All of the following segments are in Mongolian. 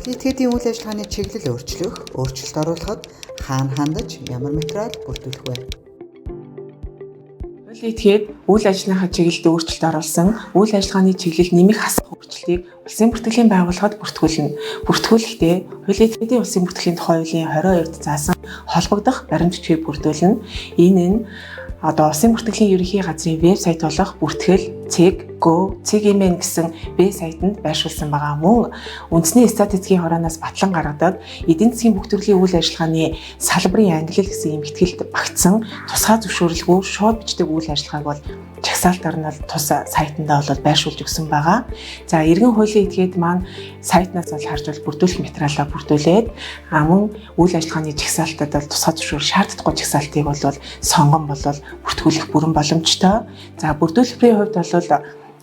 Этгээдийн үйл ажиллагааны чиглэл өөрчлөлт оруулахад хаана хандаж ямар материал бүрдүүлэх вэ? Хуулийн этгээд үйл ажиллагааны чиглэлд өөрчлөлт оруулсан үйл ажиллагааны чиглэл нэмэх хасах өөрчлөлтийг улсын бүртгэлийн байгууллагад бүртгүүлнэ. Бүртгүүлэхдээ хуулийн этгээдийн улсын бүртгэлийн тухай хуулийн 22-д заасан холбогдох баримт бичгийг бүрдүүлнэ. Энэ нь улсын бүртгэлийн ерөнхий газрын вебсайт болох бүртгэл CGO.gov.mn гэсэн веб сайтанд байршуулсан байгаа. Мөн үндэсний статистикийн хорооноос батлан гаргадаг эдийн засгийн бүх төрлийн үйл ажиллагааны салбарын ангилал гэсэн эмхэтгэлд багтсан тусгай зөвшөөрлгүй шууд бичдэг үйл ажиллагааг бол чагсаалтаар нь тус сайтандаа бол байршуулж өгсөн байгаа. За иргэн хуулийн этгээд маань сайтнаас бол харж бол бүрдүүлэх материалаа бүрдүүлээд мөн үйл ажиллагааны чагсаалтад бол тусгай зөвшөөрөл шаарддаггүй чагсаалтыг бол сонгон болол бүртгүүлэх бүрэн боломжтой. За бүрдүүлбэрийн хувьд бол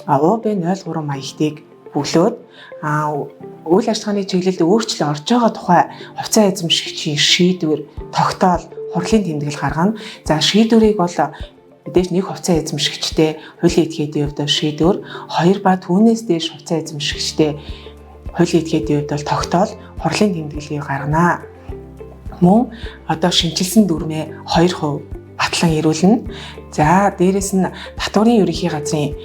ОБ03 маягтыг бүглөөд үйл ажиллагааны чиглэлд өөрчлөлт орж байгаа тухай хувьцаа эзэмшигчийн шийдвэр тогтоол хурлын тэмдэглэл гаргана. За шийдвэрийг бол мэдээж нэг хувьцаа эзэмшигчтэй хуулийн этгээдийн хувьд шийдвэр, 2 ба түүнээс дээш хувьцаа эзэмшигчтэй хуулийн этгээдийн хувьд бол тогтоол хурлын тэмдэглэлийг гаргана. Мөн шинжилсэн дүрмээ 2% батлан ирүүлнэ. За дээрэс нь татварын ерөнхий газрын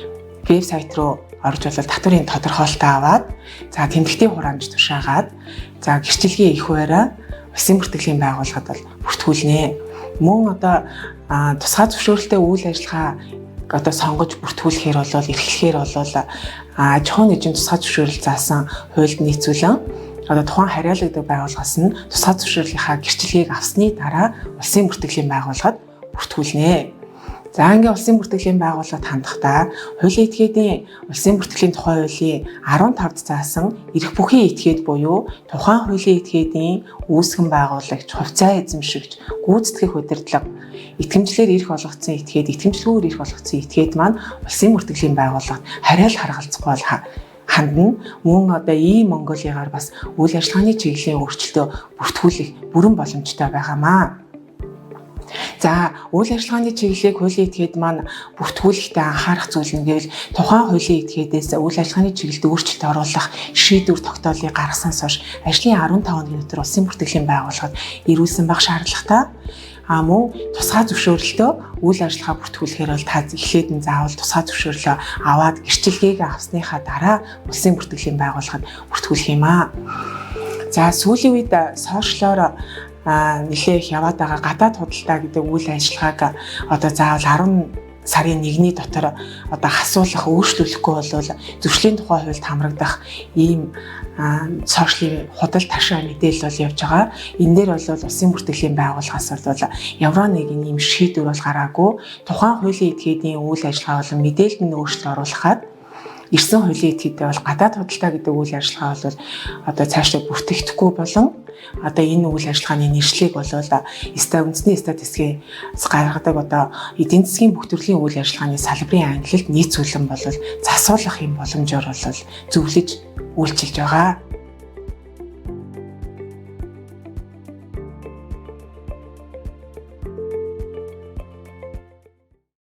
вебсайт руу орж бол татварын тодорхойлолтоо аваад за тэмдэгтийн хураамж тушаагаад за гэрчлэгийн их байраа улсын бүртгэлийн байгууллагад бол бүртгүүлнэ. Мөн тусгай зөвшөөрөлтэй үйл ажиллагаа сонгож бүртгүүлэхээр бол эрхлэхээр бол аж ахуйн нэгжийн тусгай зөвшөөрөл заасан хуульд нийцүүлэн тухайн хариалагддаг байгууллагаас нь тусгай зөвшөөрлийнхаа гэрчлэгийг авсны дараа улсын бүртгэлийн байгууллагад бүртгүүлнэ. За ингээ улсын бүртгэлийн байгууллагад хандахдаа хуулийн этгээдийн улсын бүртгэлийн тухай хуулийн 15-д заасан эрх бүхий этгээд буюу тухайн хуулийн этгээдийн үүсгэн байгуулагч, хувьцаа эзэмшигч, гүйцэтгэх удирдлага, итгэмжлэр эрх олгогдсон этгээд, итгэмжлэгүйгээр эрх олгогдсон этгээд маань улсын бүртгэлийн байгууллагад хариал харгалзахгүй бол хандна. Мөн ийм Монголигаар бас үйл ажиллагааны чиглэлийн өөрчлөлтөө бүртгүүлэх бүрэн боломжтой байгаамаа. За үйл ажиллагааны чиглэлийг хуулийн этгээд маань бүртгүүлэхдээ анхаарах зүйл нь гэвэл тухайн хуулийн этгээдээс үйл ажиллагааны чиглэлд өөрчлөлт оруулах шийдвэр тогтоолыг гаргаснаас хойш ажлын 15 хоногийн дотор улсын бүртгэлийн байгууллагад ирүүлсэн байх шаардлагатай. Мөн тусгай зөвшөөрөлтөө үйл ажиллагаа бүртгүүлэхээр бол та эхлээд нь заавал тусгай зөвшөөрлөө аваад гэрчлэгийг авсныхаа дараа улсын бүртгэлийн байгууллагад бүртгүүлэх юм аа. За сүүлийн үед сошиалоор нэлээх яваад байгаа гадаад худалдаа гэдэг үйл ажиллагааг заавал 10 сарын 1-ний дотор хасуулах, өөрчлүүлэхгүй бол зөрчлийн тухай хуульд хамрагдах ийм сошиалын худал ташаа мэдээлэл бол явж байгаа. Энэ дээр бол улсын бүртгэлийн байгууллагаас бол Евро 1-ийн ийм шийдвэр бол гараагүй. Тухайн хуулийн этгээдийн үйл ажиллагаа болон мэдээлэлд нь өөрчлөлт оруулахад ирсэн хуулийн этгээдээ бол гадаад худалдаа гэдэг үйл ажиллагаа бол цаашдаа бүртгэгдэхгүй болон энэ үйл ажиллагааны нэршлиг бол үндэсний статистикийн гаргадаг эдийн засгийн бүх төрлийн үйл ажиллагааны салбарын ангилалд нийцүүлэн бол засуулах юм боломжоор бол зөвлөж үйлчилж байгаа.